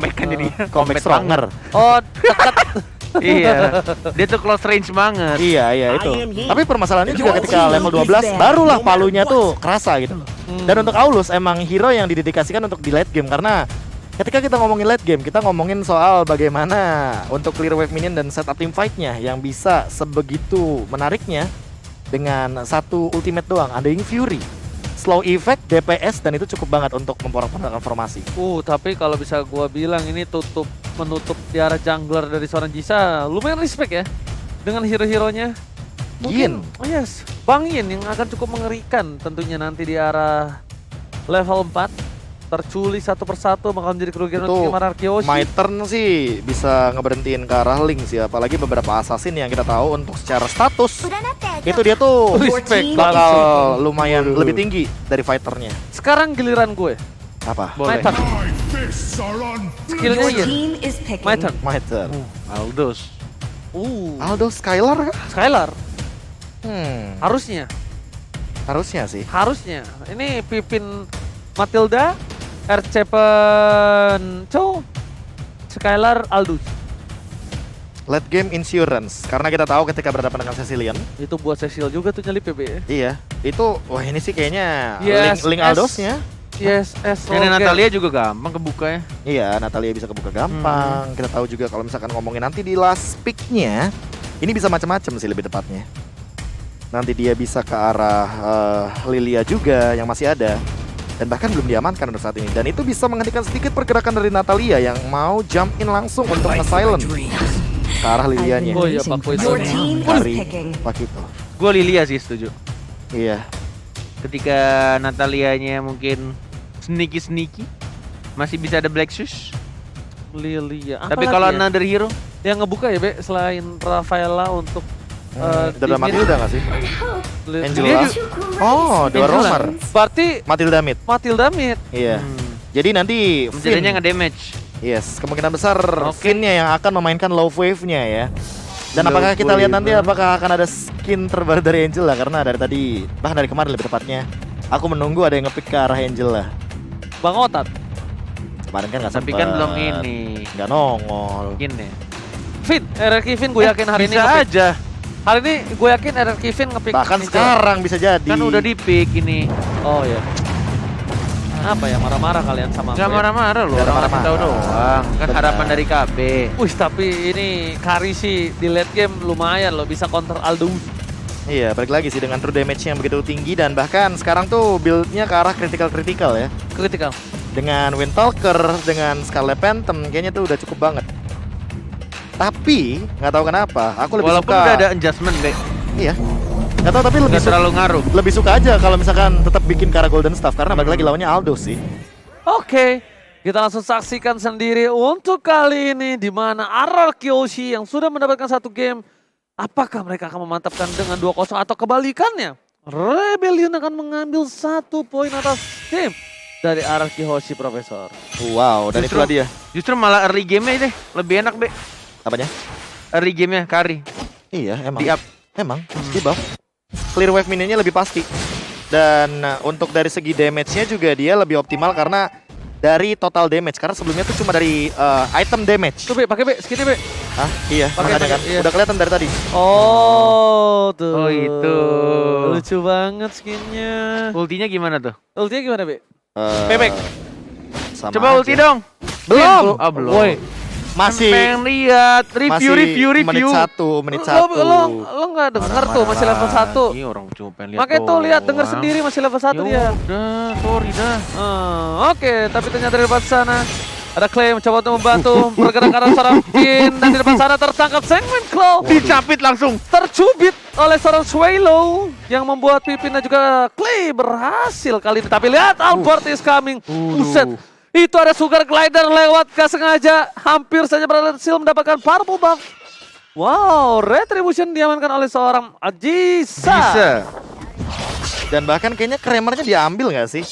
comeback kan jadi. Comeback stronger. Oh, dekat. Iya. Dia tuh close range banget. Iya itu. Tapi permasalahannya juga ketika level 12 barulah palunya tuh kerasa gitu. Dan untuk Aulus emang hero yang didedikasikan untuk di late game karena ketika kita ngomongin late game, kita ngomongin soal bagaimana untuk clear wave minion dan setup team fight-nya yang bisa sebegitu menariknya dengan satu ultimate doang, Undying Fury. Slow effect, DPS, dan itu cukup banget untuk memporak-porandakan formasi. Tapi kalau bisa gua bilang ini menutup di arah jungler dari seorang Jisa, lumayan respect ya dengan hero-heronya. Yin. Yes, Bang Yin yang akan cukup mengerikan tentunya nanti di arah level 4. Terculik satu persatu bakal menjadi kerugian untuk tim Ararkyoshi. My turn sih bisa ngeberhentiin ke arah Link sih, apalagi beberapa assassin yang kita tahu untuk secara status itu dia tuh Respect bakal lumayan lebih tinggi dari fighternya. Sekarang giliran gue. Apa? My turn. Skillnya Yin. My turn. My turn. Aldous. Aldo Skylar kah? Skylar. Harusnya sih. Harusnya. Ini Pipin Matilda, RC Skylar, Aldous. Late game insurance karena kita tahu ketika berhadapan dengan Cecilion Itu buat Cecil juga tuh nyelip PB ya. iya itu wah ini sih kayaknya Yes, link Aldosnya. Yes, Ini Natalia juga gampang kebuka ya. Iya, Natalia bisa kebuka gampang. Kita tahu juga kalau misalkan ngomongin nanti di last pick-nya ini bisa macam-macam sih lebih tepatnya. Nanti dia bisa ke arah Lilia juga yang masih ada. Dan bahkan belum diamankan untuk saat ini. Dan itu bisa menghentikan sedikit pergerakan dari Natalia yang mau jump in langsung untuk nge-silent ke arah Lilianya. Oh iya, Pak itu. Dari Pakito. Gue Lilia sih setuju. Iya. Ketika Natalianya mungkin sneaky masih bisa ada Black Shoes. Lilia. Tapi kalau another hero yang ngebuka ya, Be, selain Rafaela untuk Udah Matilda nggak sih? Angela. Oh, dua Angela. romer. Berarti Matilda mid. Matilda mid. Iya. Jadi nanti jadinya Finn, nge-damage. yes, kemungkinan besar Oke. Finn-nya yang akan memainkan low wave-nya ya. Dan apakah kita lihat nanti apakah akan ada skin terbaru dari Angela karena dari tadi, bahkan dari kemarin lebih tepatnya, aku menunggu ada yang nge-pick ke arah Angela. Bang Otat. Kemarin kan nggak Tapi sempet. kan belum ini. Nggak nongol. Mungkin ya. Finn, RRQ Finn gue yakin hari ini bisa nge-pick. aja. Hari ini gue yakin RRQ Finn nge-pick. Bahkan Angela. sekarang bisa jadi. Kan udah di-pick ini. Oh ya. Apa ya, marah-marah kalian sama Gak aku ya? marah-marah loh. Nggak Orang marah-marah. tahu doang. Kan Benar. harapan dari KB. Wih, tapi ini Kari sih di late game lumayan loh, bisa counter Aldous. Iya, balik lagi sih dengan true damage yang begitu tinggi dan bahkan sekarang tuh build-nya ke arah critical ya. Critical. Dengan Windtalker, dengan Scarlet Phantom, kayaknya tuh udah cukup banget. Tapi nggak tahu kenapa, aku lebih Walaupun suka. udah ada adjustment deh. Iya. Nggak tahu tapi lebih Gak terlalu ngaruh. lebih suka aja kalau misalkan tetap bikin ke arah Golden Staff karena balik lagi lawannya Aldo sih. Oke, kita langsung saksikan sendiri untuk kali ini di mana Ararkyoshi yang sudah mendapatkan satu game. Apakah mereka akan memantapkan dengan 2-0 atau kebalikannya? Rebellion akan mengambil 1 poin atas tim dari Ararkyoshi, Profesor. Wow, dan Justru- itulah dia. Justru malah early game-nya deh. Lebih enak, Be. Apanya? Early game-nya, Kari. Iya, emang. Di up. Emang, di buff. Clear wave minionnya lebih pasti. Dan untuk dari segi damage-nya juga dia lebih optimal karena dari total damage. Karena sebelumnya tuh cuma dari item damage. Tuh, Be, pakai Be, skinnya Be. Hah? Iya, Pakai, makanya kan. iya. Udah kelihatan dari tadi. Oh, tuh. Oh, itu. Lucu banget skinnya. Ultinya gimana tuh? Ultinya gimana, Be? Bebek. Sama Coba aja. ulti dong. Belum. Ah, belum. Woi, Masih Pengen lihat review. menit satu. lo nggak denger tuh masih level 1. Iya, orang cuma pengen lihat. Makanya tuh lihat denger doang. sendiri masih level 1 dia. Udah, sorry dah. Oke, tapi ternyata di depan sana ada Clay mencoba untuk membantu pergerakan seorang Finn dan di depan sana tertangkap Segment Claw. Dicapit langsung. Tercubit oleh seorang Swallow yang membuat Pipin dan juga Clay berhasil kali ini. Tapi lihat Albert is coming. Buset. Itu ada Sugar Glider lewat gak sengaja. Hampir saja berhasil mendapatkan purple buff. Wow, Retribution diamankan oleh seorang Ajisa. Bisa. Dan bahkan kayaknya Kramernya diambil nggak sih?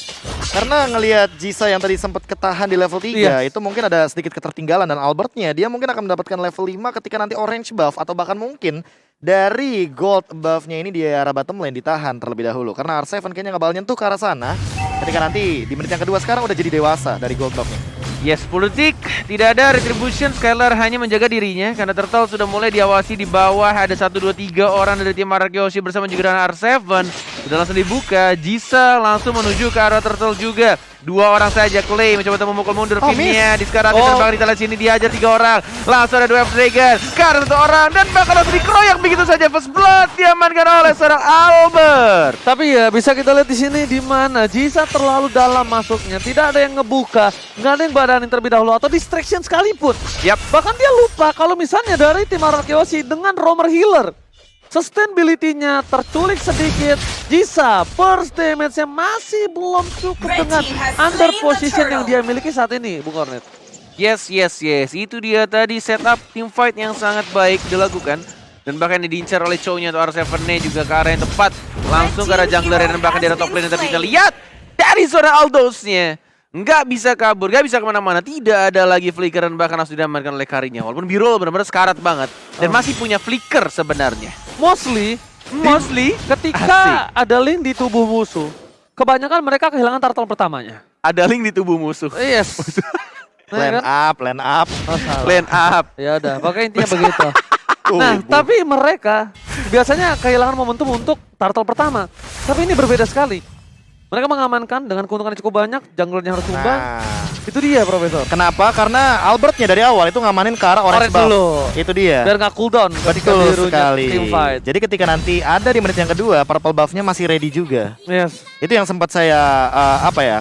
Karena ngelihat Jisa yang tadi sempat ketahan di level 3, Iya. itu mungkin ada sedikit ketertinggalan. Dan Albertnya, dia mungkin akan mendapatkan level 5 ketika nanti orange buff. Atau bahkan mungkin dari gold buffnya ini di arah bottom lane ditahan terlebih dahulu. Karena R7 kayaknya nggak bakal nyentuh ke arah sana. Ketika nanti di menit yang kedua sekarang udah jadi dewasa dari gold buffnya. Yes, 10 detik, tidak ada retribution. Skylar hanya menjaga dirinya karena Turtle sudah mulai diawasi di bawah. Ada 1, 2, 3 orang dari tim Arkeoshi bersama juga dengan R7. Sudah langsung dibuka, Jisa langsung menuju ke arah Turtle juga. 2 orang saja, Clay mencoba untuk memukul mundur Finnya. Di sekarang terbang di sini dihajar 3 orang. Langsung ada 2 Dragon, karena 1 orang dan bakal langsung dikeroyak begitu saja. First blood diamankan oleh seorang Albert. Tapi ya bisa kita lihat di sini di mana Jisa terlalu dalam masuknya, tidak ada yang ngebuka, nggak ada yang badanin terlebih dahulu atau distraction sekalipun. Yap. Bahkan dia lupa kalau misalnya dari tim Arkeoshi dengan Roamer Healer, sustainability-nya terculik sedikit. Jisa first damage-nya masih belum cukup dengan under position yang dia miliki saat ini, Bung Kornet. Yes. Itu dia tadi setup team fight yang sangat baik dilakukan. Dan bahkan diincar oleh Chow-nya atau R7-nya juga ke arah yang tepat. Langsung ke arah jungler dan bahkan di arah top lane. Tapi kita lihat dari suara Aldous-nya. Nggak bisa kabur, nggak bisa kemana-mana. Tidak ada lagi flicker dan bahkan harus diamankan oleh Karinya. Walaupun Birol benar-benar sekarat banget. Dan masih punya flicker sebenarnya. Mostly ketika ada link di tubuh musuh, kebanyakan mereka kehilangan turtle pertamanya. Ada link di tubuh musuh. Yes. Plan up. Lane up. Ya udah, pokoknya intinya begitu. Nah, tapi mereka biasanya kehilangan momentum untuk turtle pertama. Tapi ini berbeda sekali. Mereka mengamankan dengan keuntungan yang cukup banyak, junglernya harus tumbang. Itu dia, Profesor. Kenapa? Karena Albertnya dari awal itu ngamanin ke arah orange buff. dulu. Itu dia. Biar nggak cooldown. Betul sekali. Team fight. Jadi ketika nanti ada di menit yang kedua, purple buff-nya masih ready juga. Yes. Itu yang sempat saya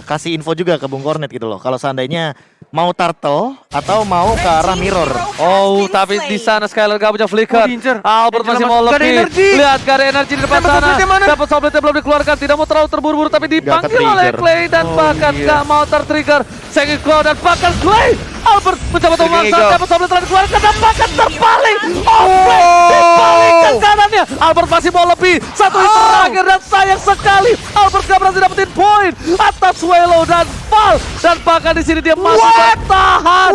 kasih info juga ke Bung Kornet gitu loh. Kalau seandainya mau turtle atau mau ke arah mirror. Oh, tapi di sana Skylar gak punya flicker. Albert masih mau lebih. Lihat gak ada energi di depan sana. Dapat soblitnya belum dikeluarkan. Tidak mau terlalu terburu-buru tapi dipanggil oleh Clay dan bahkan gak mau tertrigger. Sengit Claw dan bahkan Clay. Albert mencoba untuk memaksa. Dapat soblit telah dikeluarkan dan bahkan terpaling. Oh, Clay dipalingkan kanannya. Albert masih mau lebih. Satu hit terakhir dan sayang sekali. Albert gak berhasil dapetin poin atas Swallow dan Fall. Dan bahkan di sini dia masih bertahan.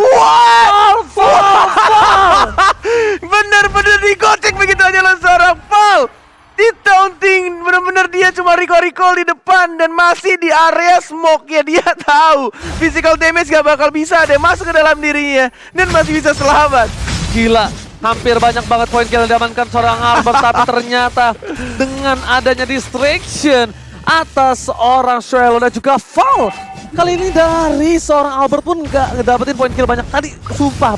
Bener-bener digocek begitu aja oleh seorang Fall. Di taunting, bener-bener dia cuma recall di depan dan masih di area smoke ya. Dia tahu physical damage gak bakal bisa ada masuk ke dalam dirinya dan masih bisa selamat. Gila, hampir banyak banget poin kill yang diamankan seorang Albert. Tapi ternyata dengan adanya distraction atas seorang Swallow dan juga Fall, kali ini dari seorang Albert pun gak ngedapetin poin kill banyak. Tadi sumpah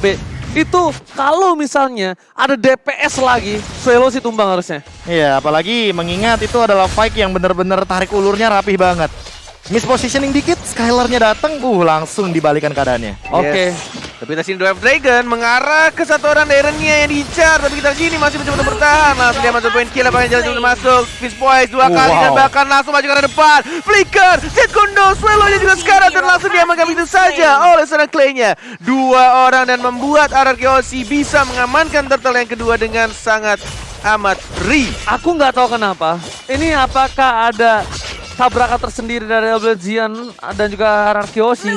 itu kalau misalnya ada DPS lagi, Swallow sih tumbang harusnya. Iya, apalagi mengingat itu adalah fight yang bener-bener tarik ulurnya rapih banget. Mispositioning dikit, Skylar-nya datang, langsung dibalikan keadaannya. Oke. Tapi kita sini Dwarf Dragon mengarah ke satu orang Darren-nya yang diincar. Tapi kita sini masih mencoba untuk bertahan. Langsung dia masuk poin kill, apakah jalan masuk. Fist Poise 2 kali dan bahkan langsung maju ke arah depan. Flicker, Zedgundo, Swallow-nya juga sekarang dan langsung diamankan begitu saja oleh seorang Clay-nya. 2 orang dan membuat Arkeoshi bisa mengamankan turtle yang kedua dengan sangat amat Aku nggak tahu kenapa. Ini apakah ada tabrakan tersendiri dari Elblezian dan juga Arkeoshi.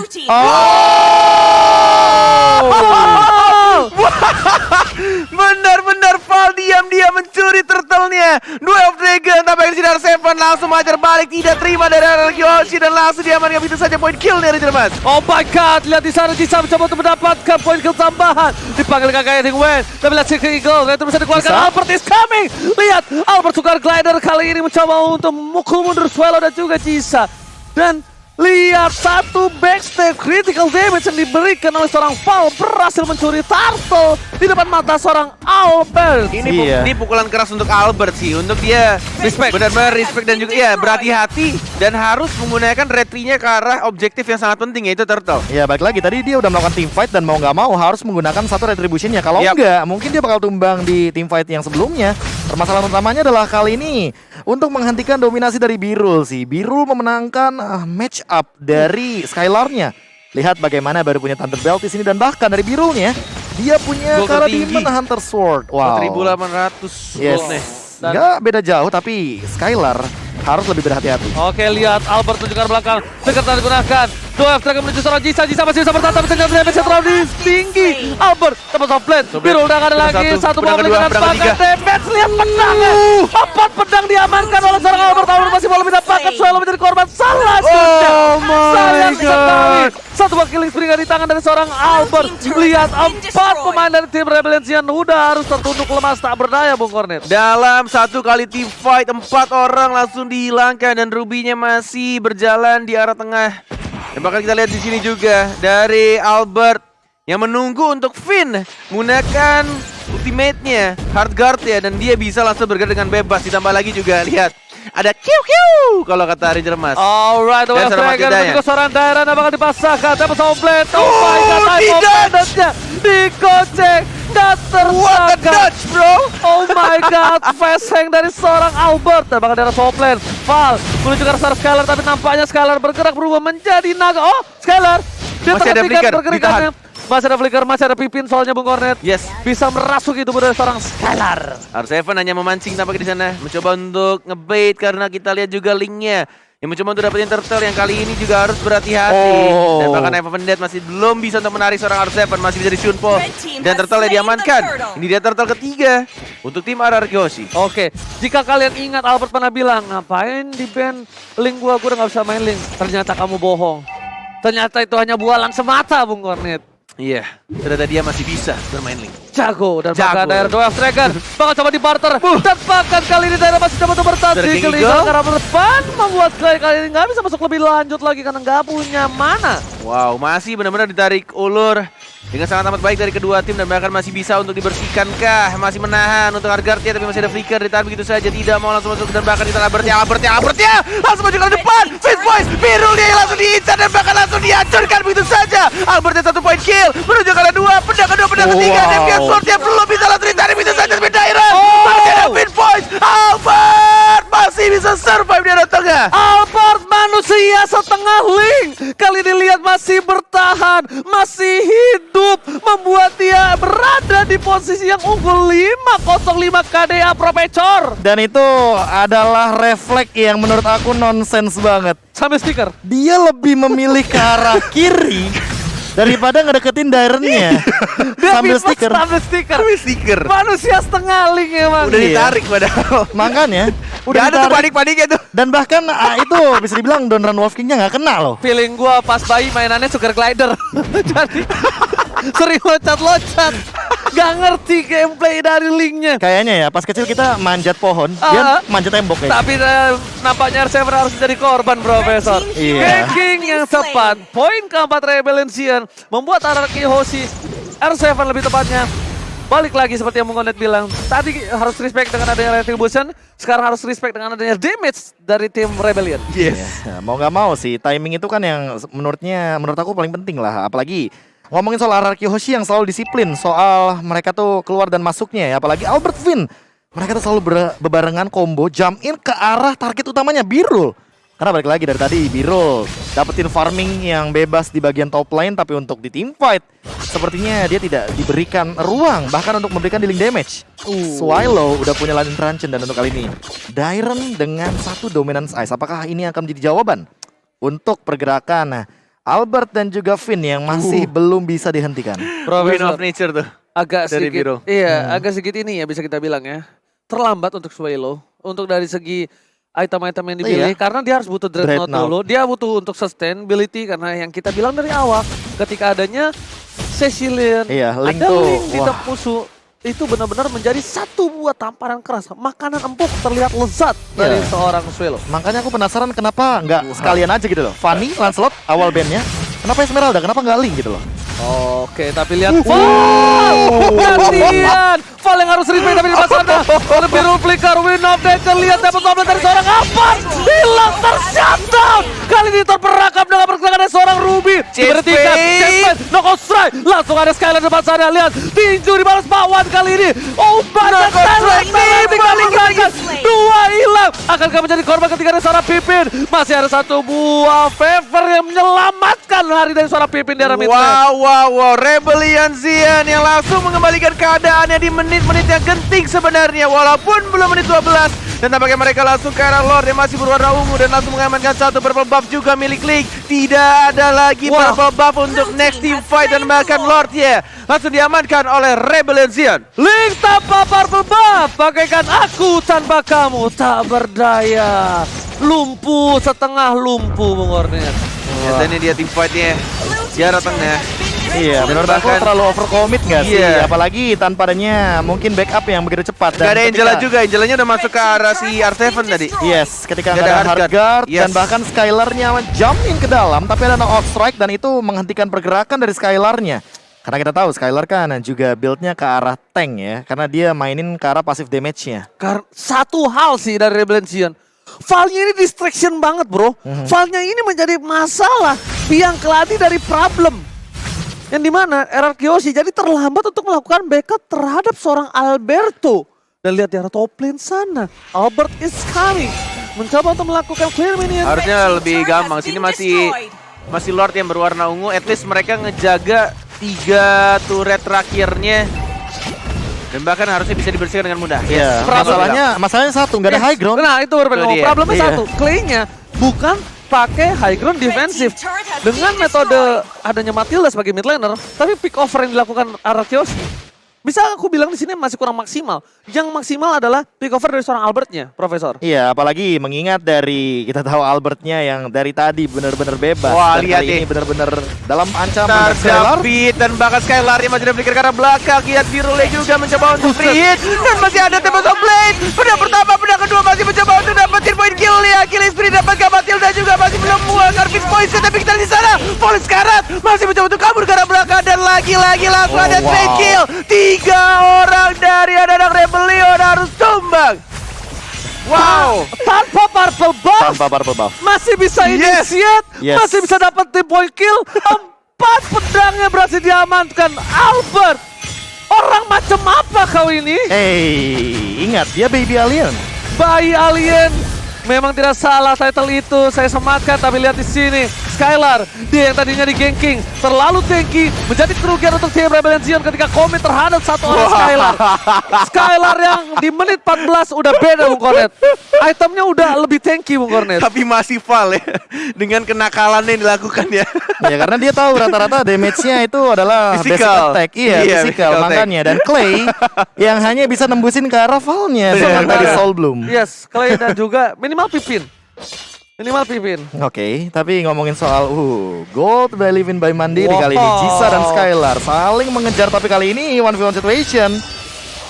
Benar-benar Fall diam-diam mencuri turtle-nya. Dwarf Dragon tampaknya di R7 langsung mengajar balik, tidak terima dari Arkeoshi dan langsung diamankan begitu saja poin kill dari Jerman. Oh my god, lihat di sana Jisa mencoba untuk mendapatkan poin kill tambahan. Dipanggil kakaknya Ting Wen. Tapi lihat si Eagle, itu bisa dikeluarkan. Albert is coming. Lihat, Albert Sugar Glider kali ini mencoba untuk memukul mundur Swallow dan juga Jisa. Dan lihat satu backstab critical damage yang diberikan oleh seorang Fall berhasil mencuri turtle di depan mata seorang Albert. Ini pukulan keras untuk Albert sih, untuk dia Respect. benar-benar respect dan juga ya berhati-hati dan harus menggunakan retry-nya ke arah objektif yang sangat penting yaitu turtle. Ya balik lagi tadi dia udah melakukan team fight dan mau nggak mau harus menggunakan satu retribution-nya. Kalau enggak mungkin dia bakal tumbang di team fight yang sebelumnya. Permasalahan utamanya adalah kali ini untuk menghentikan dominasi dari Birul sih. Birul memenangkan match up dari Skylar-nya. Lihat bagaimana baru punya Thunder Belt di sini dan bahkan dari Birul-nya dia punya Kara Demon Hunter Sword. Wow. 4.800 Yes. gold nih. Nggak beda jauh tapi Skylar harus lebih berhati-hati. Oke, lihat Albert menunjukkan belakang. Flicker telah digunakan. Dwarf Dragon menuju seorang Jisa. Jisa masih bisa bertahan tapi dengan damage yang terlalu tinggi. Albert dapat softblade. Birul udah ada lagi. Satu mau dengan pakai damage. Lihat pedangnya. 4 pedang diamankan oleh seorang Albert. Albert masih mau lebih dapatkan. Swallow menjadi korban. Salah. Oh my Sayang god. sekali. Satu buah killing spree nggak tangan dari seorang Albert. Lihat 4 pemain dari tim Rebellion udah harus tertunduk lemas tak berdaya Bung Cornet. Dalam satu kali team fight 4 orang langsung dihilangkan dan Ruby-nya masih berjalan di arah tengah. Dan bahkan kita lihat di sini juga dari Albert yang menunggu untuk Finn menggunakan ultimate-nya, hard guard ya, dan dia bisa langsung bergerak dengan bebas. Ditambah lagi juga lihat ada QQ kalau kata Ranger Mas. Alright, Dan seorang Dragon Matidanya. juga seorang daerah yang bakal dipasangkan. Tapi Somblet, oh my god, time tidak. combatantnya dikocek, gak What a tersangka. dodge, bro! Oh my god, fast hang dari seorang Albert. Dan bahkan dari Somblet, Val menuju ke arah Skylar, tapi nampaknya Skylar bergerak berubah menjadi naga. Oh, Skylar, dia Masih ada terhentikan flicker, pergerakannya. Masih ada flicker, masih ada pipin soalnya Bung Cornet. Yes. Bisa merasuk itu dari seorang Skylar. R7 hanya memancing tampaknya di sana, mencoba untuk ngebait karena kita lihat juga linknya. Yang mencoba untuk dapetin turtle yang kali ini juga harus berhati-hati. Oh. Dan bahkan Eva Vendet masih belum bisa untuk menarik seorang R7, masih bisa di Shunpo. Dan turtle yang diamankan. Ini dia turtle ketiga untuk tim RRQ Hoshi. Oke, jika kalian ingat Albert pernah bilang, ngapain di band link gua udah gak bisa main link. Ternyata kamu bohong. Ternyata itu hanya bualan semata Bung Cornet. Iya, ternyata dia masih bisa bermain link. Jago dan Jago. bahkan daerah Doef Dragon bakal coba di barter dan bahkan kali ini daerah masih coba untuk bertahan Dari di King kelihatan Eagle. karena berdepan membuat kali ini nggak bisa masuk lebih lanjut lagi karena nggak punya mana. Wow, masih benar-benar ditarik ulur dengan sangat amat baik dari kedua tim dan bahkan masih bisa untuk dibersihkankah, masih menahan untuk Argartia tapi masih ada flicker ditahan begitu saja, tidak mau langsung masuk dan bahkan kita Albertnya langsung maju ke depan, Fist Boys, biru dia langsung diincar dan bahkan langsung dihancurkan begitu saja. Albertnya 1 point kill, menuju ke arah 2, pedang kedua, pedang ketiga, dan dia swordnya belum bisa langsung ditarik begitu saja sampai Dairon. Masih ada Fist Boys, Albert masih bisa survive di arah tengah. Albert manusia setengah link kali ini lihat masih bertahan, masih hidup, membuat dia berada di posisi yang unggul 505 KDA Profesor. Dan itu adalah refleks yang menurut aku nonsens banget. Sampai stiker. Dia lebih memilih ke arah kiri daripada ngedeketin Dairon-nya. Sambil stiker. Sampai stiker. Stiker. Manusia setengah link emang. Udah Iya. ditarik padahal. Makanya Udah ada tuh ditarik. panik-paniknya tuh. Dan bahkan itu bisa dibilang Don Run Wolf King-nya nggak kena loh. Feeling gua pas bayi mainannya sugar glider. Jadi sering loncat-loncat. Gak ngerti gameplay dari linknya. Kayaknya ya pas kecil kita manjat pohon, dia manjat tembok kayaknya. Tapi nampaknya R7 harus jadi korban Profesor. Iya. Ganking yang tepat. Poin keempat Rebellion membuat RRQ Hoshi R7 lebih tepatnya. Balik lagi seperti yang Bung Konet bilang. Tadi harus respect dengan adanya Retribution. Sekarang harus respect dengan adanya damage dari tim Rebellion. Yes. Ya, mau nggak mau sih timing itu kan yang menurut aku paling penting lah. Apalagi ngomongin soal RRQ Hoshi yang selalu disiplin soal mereka tuh keluar dan masuknya ya. Apalagi Albert Finn. Mereka tuh selalu bebarengan combo jump in ke arah target utamanya Birul. Karena balik lagi dari tadi Birul dapetin farming yang bebas di bagian top lane, tapi untuk di team fight sepertinya dia tidak diberikan ruang bahkan untuk memberikan dealing damage. Swallow udah punya Landing Truncheon dan untuk kali ini Dairon dengan 1 dominance ice. Apakah ini akan menjadi jawaban untuk pergerakan Albert dan juga Finn yang masih belum bisa dihentikan? Win of nature tuh. Agak Dari sedikit, Biro. iya, agak sedikit ini ya bisa kita bilang ya. Terlambat untuk Swallow. Untuk dari segi item-item yang dipilih, Iya. karena dia harus butuh Dreadnought Dreadnought. dulu. Dia butuh untuk sustainability karena yang kita bilang dari awal, ketika adanya Cecilian, Iya, Link ada tuh, Link di wah. top musuh, itu benar-benar menjadi satu buah tamparan keras. Makanan empuk terlihat lezat dari Iya. seorang Swallow. Makanya aku penasaran kenapa nggak sekalian aja gitu loh. Fanny, Lancelot awal bandnya, kenapa Esmeralda, kenapa nggak Link gitu loh. Oke, tapi lihat gantian. Val yang harus respect tapi di sana. Oleh Birul flicker, win of nature. Lihat dapat double dari seorang Alphard. Hilang tershutdown. Kali ini terperangkap dengan pergerakan dari seorang Ruby. Diberhentikan. Chestplate, knockout strike. Langsung ada Skylar depan sana. Lihat, tinju dibalas Pak Wan kali ini. Oh, banyak Skylar. Dua hilang. Akankah menjadi korban ketika ada seorang Pipin. Masih ada satu buah favor yang menyelamatkan hari dari seorang Pipin di arah mid lane. Wow, Rebellion Zion yang langsung mengembalikan keadaannya di menit-menit yang genting sebenarnya, walaupun belum menit 12. Dan tampaknya mereka langsung ke arah Lord yang masih berwarna ungu dan langsung mengamankan satu purple buff juga milik Link. Tidak ada lagi purple buff untuk next team fight dan bahkan Lord ya langsung diamankan oleh Rebellion Zion. Link tanpa purple buff, bagaikan aku tanpa kamu tak berdaya. Lumpuh, setengah lumpuh Bung Cornet. Biasanya dia team fight-nya jarak tengah. Iya, benar Bahkan- banget terlalu overcommit nggak sih? Iya. Apalagi tanpa adanya mungkin backup yang begitu cepat. Gak ada ketika- Angela juga, Angelanya udah masuk ke arah si R7 tadi. Yes, ketika Nggak nggak ada ada hard hard guard. guard Yes. dan bahkan Skylar-nya jump in ke dalam, tapi ada knock out strike dan itu menghentikan pergerakan dari Skylar-nya. Karena kita tahu Skylar kan juga build-nya ke arah tank ya, karena dia mainin ke arah passive damage-nya. Karena satu hal sih dari Rebellion. File-nya ini distraction banget bro. File-nya ini menjadi masalah. Biang keladi dari problem. Yang dimana RRQ Yoshi jadi terlambat untuk melakukan backup terhadap seorang Alberto. Dan lihat di arah top lane sana. Albert is coming. Mencoba untuk melakukan clear minion. Harusnya lebih gampang. Sini masih Lord yang berwarna ungu. At least mereka ngejaga 3 turret terakhirnya. Dan bahkan harusnya bisa dibersihkan dengan mudah. Iya, masalahnya satu, nggak ada high ground. Nah itu berbeda. Itu dia. Problemnya Iya. satu. Clay-nya bukan pakai high ground defensif. Dengan metode adanya Matilda sebagai mid laner, tapi pick over yang dilakukan Arakios bisa aku bilang di sini masih kurang maksimal. Yang maksimal adalah pick over dari seorang Albertnya, Profesor. Iya, apalagi mengingat dari kita tahu Albertnya yang dari tadi benar-benar bebas. Wah, dan lihat kali deh. ini benar-benar dalam ancaman dan Skylar. David dan bahkan Skylar yang masih replik ke arah belakang. Lihat Birule juga mencoba untuk free hit. Dan masih ada Tempest of Blade. Pedang pertama, pedang kedua masih mencoba untuk dapetin point kill ya. Killing Spree dapat Matilda juga masih belum muat. Karpis Poison tapi kita di sana. Polis karat masih mencoba untuk kabur ke arah belakang. Dan lagi-lagi langsung Oh, ada trade wow. kill. 3 orang dari anak Rebellion harus tumbang. Wow. Tanpa purple buff, Tanpa purple buff. masih bisa Yes. initiate, Yes. masih bisa dapat point kill. 4 pedangnya berhasil diamankan. Albert, orang macam apa kau ini? Ingat dia baby alien. Bayi alien. Memang tidak salah title itu saya sematkan, tapi lihat di sini Skylar, dia yang tadinya di ganking terlalu tanky, menjadi kerugian untuk tim Rebellion Zion ketika komit terhadap satu orang Skylar. Skylar yang di menit 14 udah beda Bung Kornet. Itemnya udah lebih tanky Bung Kornet. Tapi masih fail ya. Dengan kenakalannya yang dilakukan ya. Ya karena dia tahu rata-rata damage-nya itu adalah basic Physical. attack. Iya, Iya, physical physical attack. makanya. Dan Clay yang hanya bisa nembusin ke arah Val-nya Benar, sama tadi benar. Soul Bloom. Yes, Clay dan juga minimal Pipin. Minimal Pipin. Oke, tapi ngomongin soal Gold by Living by Mandiri Wow. kali ini Jisa dan Skylar saling mengejar, tapi kali ini 1v1 situation.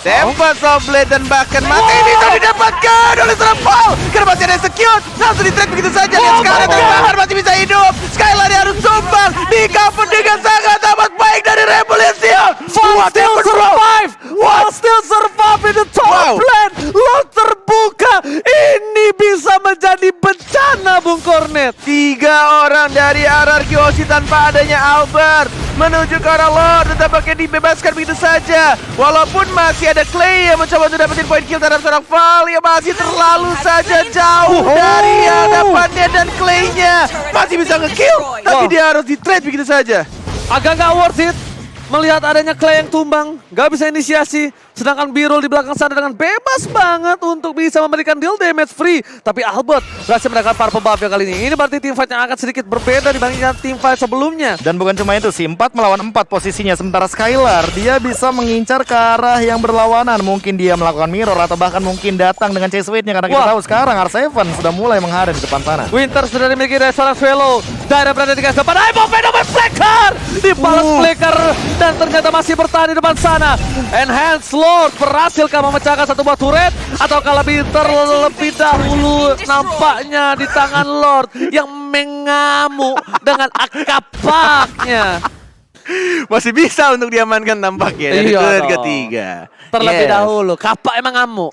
Tempest of Blade dan bahkan mati bisa didapatkan oleh seorang Paul. Karena masih ada execute. Langsung di-track begitu saja. Lihat sekarang dan bahkan masih bisa hidup. Skylar yang harus tumbang. Di cover dengan sangat amat baik dari Revolution. Val still survive! Val still survive in the top Wow. lane! Lot terbuka! Ini bisa menjadi bencana Bung Kornet! 3 orang dari RRQ Oshi tanpa adanya Albert menuju ke arah Lord, tetapi dibebaskan begitu saja. Walaupun masih ada Clay yang mencoba untuk dapetin point kill terhadap seorang Val yang masih terlalu saja jauh dari hadapannya, dan Clay-nya masih bisa nge-kill, tapi Wow. dia harus di-trade begitu saja. Agak nggak worth it melihat adanya Clay yang tumbang, nggak bisa inisiasi. Sedangkan Birul di belakang sana dengan bebas banget untuk bisa memberikan deal damage free. Tapi Albert berhasil mendapatkan purple buff ya kali ini. Ini berarti team fight yang akan sedikit berbeda dibandingkan team fight sebelumnya. Dan bukan cuma itu sih, 4 melawan 4 posisinya. Sementara Skylar, dia bisa mengincar ke arah yang berlawanan. Mungkin dia melakukan mirror atau bahkan mungkin datang dengan chase wait-nya. Karena kita Wah. tahu sekarang R7 sudah mulai menghadap di depan sana. Winter sudah dimiliki dari seorang Swallow. Daerah berada di depan Aimo Fenomen Flicker. Dibalas Flicker dan ternyata masih bertahan di depan sana. Enhance Lord berhasilkah memecahkan satu buah turret? Ataukah lebih terlebih dahulu nampaknya di tangan Lord yang mengamuk dengan akapaknya. Masih bisa untuk diamankan tampaknya dari Iya turret dong. ketiga. Terlebih Yes. dahulu, kapak emang ngamuk.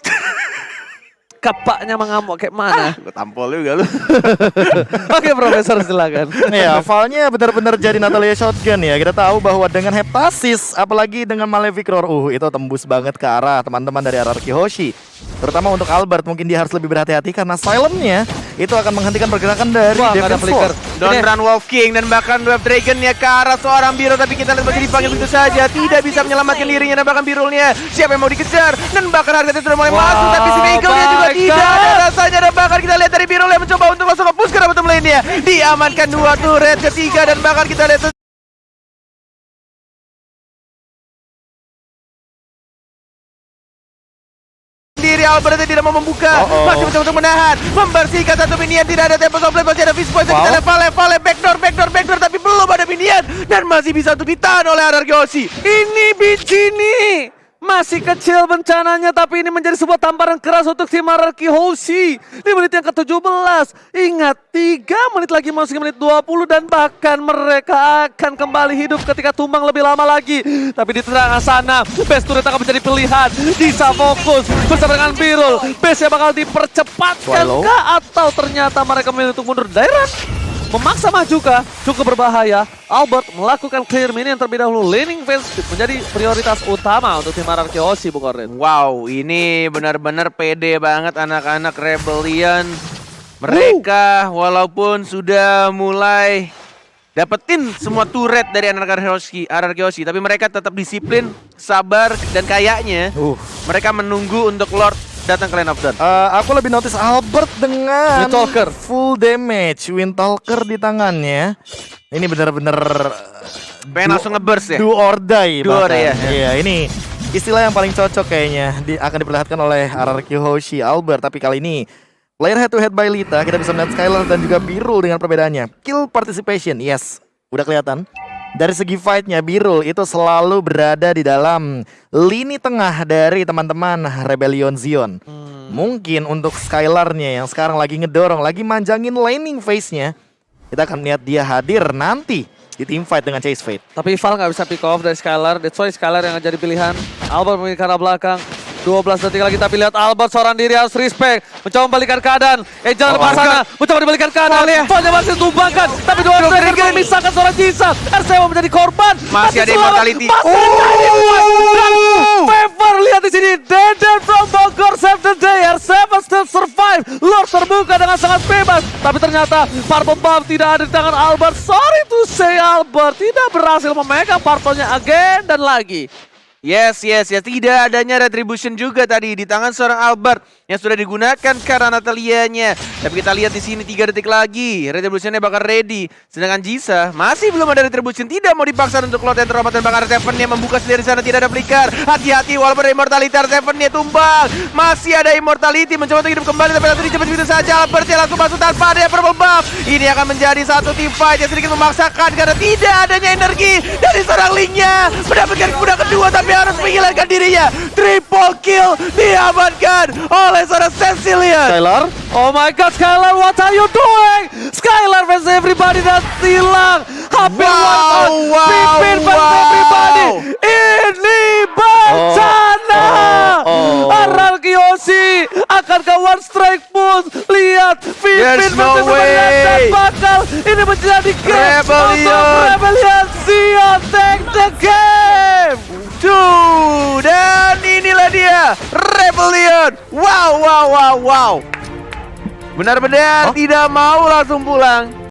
Kapaknya mengamuk kayak mana? Gue tampol juga lu. Oke Profesor silakan. Ya, Val-nya benar-benar jadi Natalia Shotgun ya. Kita tahu bahwa dengan Heptasis, apalagi dengan Malefic Roar, itu tembus banget ke arah teman-teman dari RRQ Hoshi. Terutama untuk Albert, mungkin dia harus lebih berhati-hati karena silent-nya itu akan menghentikan pergerakan dari Wah, nggak ada Defense flicker. Force. Don't Ini- run Wolf King dan bahkan Web Dragon-nya ke arah seorang Biro, tapi kita lihat masih dipanggil begitu saja, tidak bisa menyelamatkan dirinya dan bahkan Birulnya siapa yang mau dikejar, dan bahkan harganya sudah mulai Wow, masuk, tapi si Meagle-nya juga my tidak God. ada rasanya, dan bahkan kita lihat dari Birul yang mencoba untuk langsung nge-push ke arah bottom lane-nya, diamankan 2 turret ketiga, dan bahkan kita lihat sendiri Albert tidak mau membuka. Masih mencoba untuk menahan, membersihkan satu minion, tidak ada tempo komplain, masih ada Fist Poison, kita level, backdoor, tapi belum ada minion dan masih bisa untuk ditahan oleh Anarkyoshi. Ini Bicini masih kecil bencananya, tapi ini menjadi sebuah tamparan keras untuk tim Anarkyoshi di menit yang ke-17. Ingat, 3 menit lagi masuk menit 20 dan bahkan mereka akan kembali hidup ketika tumbang lebih lama lagi. Tapi di tengah sana, base turret akan menjadi pilihan. Bisa fokus bersama dengan Birul. Base-nya bakal dipercepatkan kah? Atau ternyata mereka memilih untuk mundur daerah? Memaksa maju kah? Cukup berbahaya. Albert melakukan clear minion terlebih dahulu. Laning phase menjadi prioritas utama untuk tim Anarkyoshi, Bung Oren. Wow, ini benar-benar pede banget anak-anak Rebellion. Mereka walaupun sudah mulai dapetin semua turret dari Anarkyoshi, tapi mereka tetap disiplin, sabar, dan kayaknya mereka menunggu untuk Lord datang ke Lane of Dawn. Aku lebih notice Albert dengan Windtalker. full damage, Windtalker di tangannya. Ini benar-benar Pengen langsung nge-burst ya? do or die. Do or bahkan. die, ya. Iya, ini istilah yang paling cocok kayaknya akan diperlihatkan oleh Anarkyoshi Albert. Tapi kali ini player head to head by Lita, kita bisa melihat Skylar dan juga Birul dengan perbedaannya. Kill participation, yes, udah kelihatan. Dari segi fightnya, Birul itu selalu berada di dalam lini tengah dari teman-teman Rebellion Zion. Mungkin untuk Skylarnya yang sekarang lagi ngedorong, lagi manjangin laning phase-nya, kita akan lihat dia hadir nanti di team fight dengan Chase Fate. Tapi Val nggak bisa pick off dari Skylar. That's why Skylar yang jadi pilihan. Albert memiliki arah belakang. 12 detik lagi, tapi lihat Albert seorang diri harus respect. Mencoba membalikan keadaan. Jangan lepas sana. Mencoba dibalikan keadaan. Valnya masih tumbangkan. Tapi dua trigger memisahkan seorang Jisa. RCW menjadi korban. Masih ada immortality. Favor lihat di sini. Deden from Bogor save the day. RCW still survive. Lord terbuka dengan sangat bebas. Tapi ternyata Purple Bomb tidak ada di tangan Albert. Sorry to say, Albert tidak berhasil memegang Purple-nya again dan lagi. Yes. Tidak adanya retribution juga tadi di tangan seorang Albert yang sudah digunakan karena Natalianya. Tapi kita lihat di sini 3 detik lagi, retributionnya bakal ready. Sedangkan Jisa masih belum ada retribution, tidak mau dipaksa untuk Lord yang terhormat dan bakal Seven-nya membuka sendiri sana, tidak ada flicker. Hati-hati walaupun ada immortality, Seven-nya tumbang. Masih ada immortality mencoba untuk hidup kembali, tapi langsung cepat begitu saja. Albert yang langsung masuk tanpa ada purple buff. Ini akan menjadi satu team fight yang sedikit memaksakan karena tidak adanya energi dari seorang Link-nya. Mendapatkan kuda kedua tapi harus menghilangkan dirinya. Triple kill diamankan oleh seorang Cecilian. Skylar, Oh my god, Skylar, what are you doing? Skylar versus everybody dan hilang. Hampir Pipin versus everybody. Ini bencana. Anarkyoshi akan ke one strike push. Lihat, Pipin There's no versus everybody dan way. bakal ini menjadi game Rebellion. untuk Rebellion. Zion take the game. Dan inilah dia Rebellion. Wow. Benar-benar tidak mau langsung pulang.